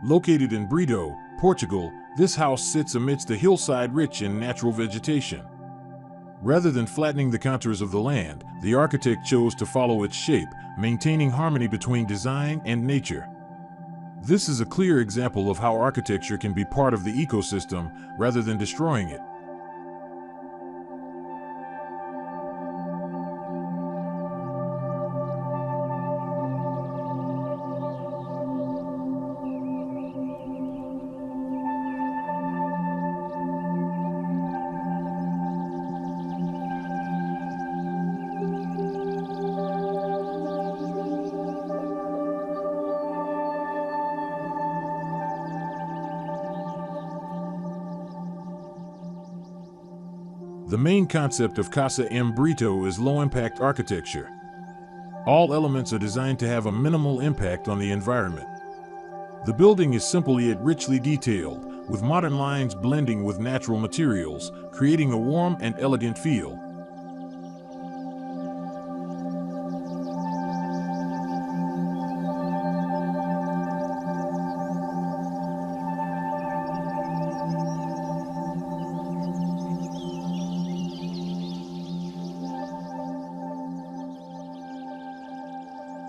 Located in Brito, Portugal, this house sits amidst a hillside rich in natural vegetation. Rather than flattening the contours of the land, the architect chose to follow its shape, maintaining harmony between design and nature. This is a clear example of how architecture can be part of the ecosystem rather than destroying it. The main concept of Casa Brito is low-impact architecture. All elements are designed to have a minimal impact on the environment. The building is simple yet richly detailed, with modern lines blending with natural materials, creating a warm and elegant feel.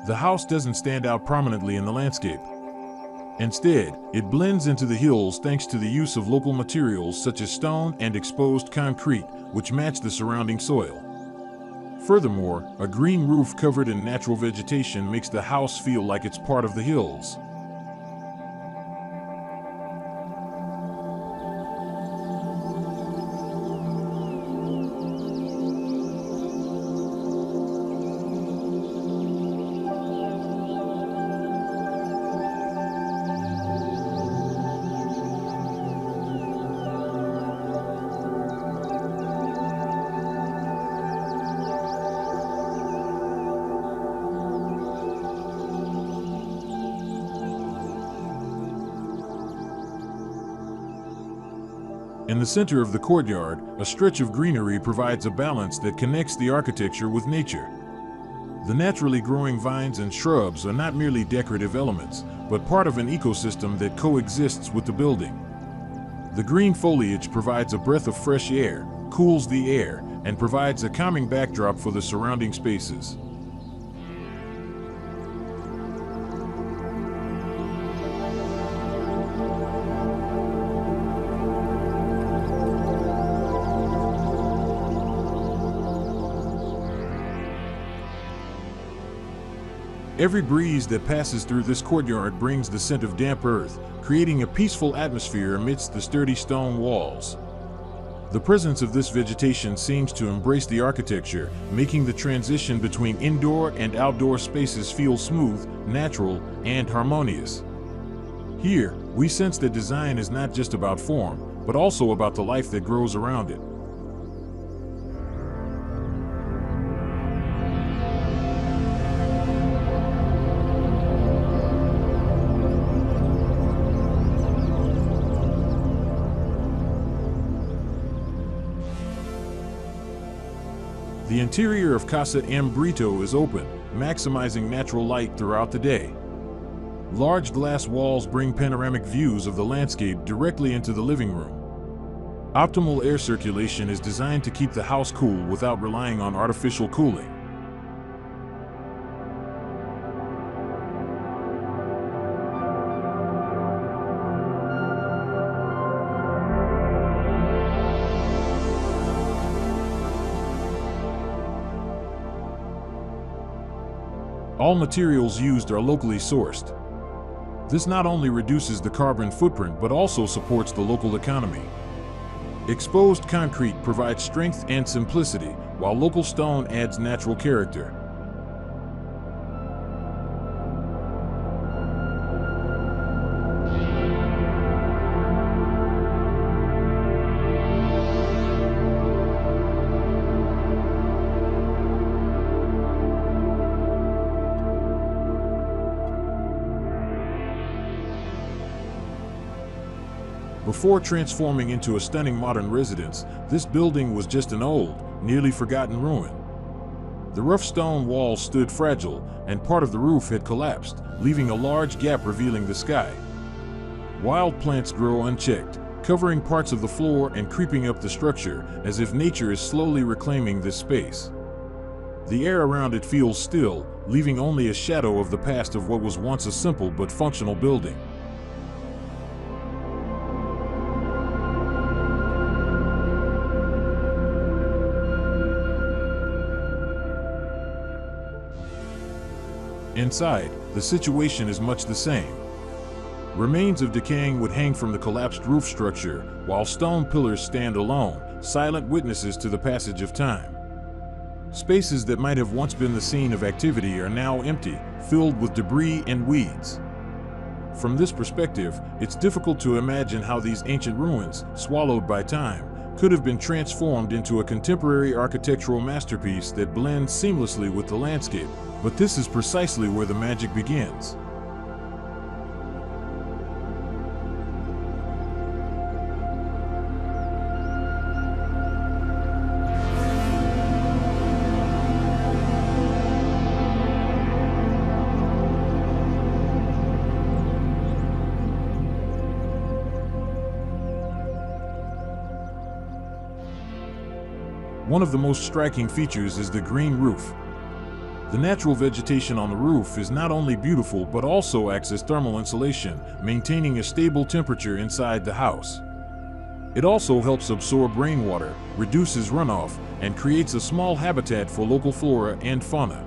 The house doesn't stand out prominently in the landscape. Instead, it blends into the hills thanks to the use of local materials such as stone and exposed concrete, which match the surrounding soil. Furthermore, a green roof covered in natural vegetation makes the house feel like it's part of the hills. In the center of the courtyard, a stretch of greenery provides a balance that connects the architecture with nature. The naturally growing vines and shrubs are not merely decorative elements, but part of an ecosystem that coexists with the building. The green foliage provides a breath of fresh air, cools the air, and provides a calming backdrop for the surrounding spaces. Every breeze that passes through this courtyard brings the scent of damp earth, creating a peaceful atmosphere amidst the sturdy stone walls. The presence of this vegetation seems to embrace the architecture, making the transition between indoor and outdoor spaces feel smooth, natural, and harmonious. Here, we sense that design is not just about form, but also about the life that grows around it. The interior of Casa Brito is open, maximizing natural light throughout the day. Large glass walls bring panoramic views of the landscape directly into the living room. Optimal air circulation is designed to keep the house cool without relying on artificial cooling. All materials used are locally sourced. This not only reduces the carbon footprint but also supports the local economy. Exposed concrete provides strength and simplicity, while local stone adds natural character. Before transforming into a stunning modern residence, this building was just an old, nearly forgotten ruin. The rough stone walls stood fragile, and part of the roof had collapsed, leaving a large gap revealing the sky. Wild plants grow unchecked, covering parts of the floor and creeping up the structure, as if nature is slowly reclaiming this space. The air around it feels still, leaving only a shadow of the past of what was once a simple but functional building. Inside, the situation is much the same. Remains of decaying wood hang from the collapsed roof structure, while stone pillars stand alone, silent witnesses to the passage of time. Spaces that might have once been the scene of activity are now empty, filled with debris and weeds. From this perspective, it's difficult to imagine how these ancient ruins, swallowed by time, could have been transformed into a contemporary architectural masterpiece that blends seamlessly with the landscape. But this is precisely where the magic begins. One of the most striking features is the green roof. The natural vegetation on the roof is not only beautiful but also acts as thermal insulation, maintaining a stable temperature inside the house. It also helps absorb rainwater, reduces runoff, and creates a small habitat for local flora and fauna.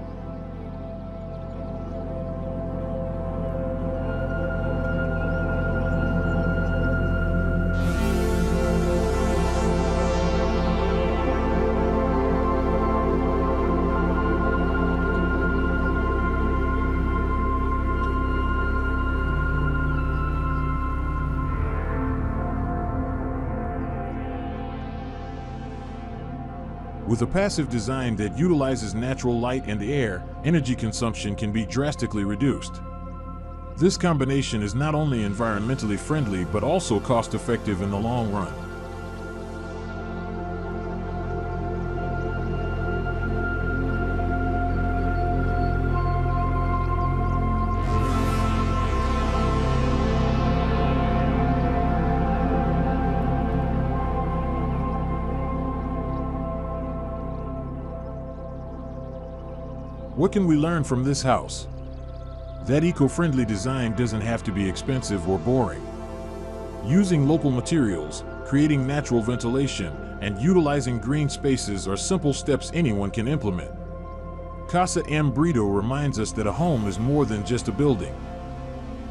With a passive design that utilizes natural light and air, energy consumption can be drastically reduced. This combination is not only environmentally friendly but also cost-effective in the long run. What can we learn from this house? That eco-friendly design doesn't have to be expensive or boring. Using local materials, creating natural ventilation, and utilizing green spaces are simple steps anyone can implement. Casa Brito reminds us that a home is more than just a building.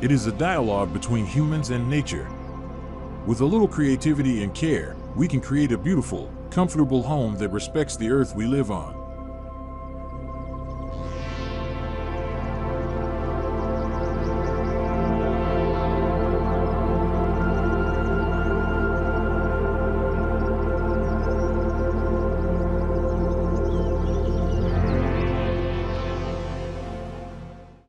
It is a dialogue between humans and nature. With a little creativity and care, we can create a beautiful, comfortable home that respects the earth we live on.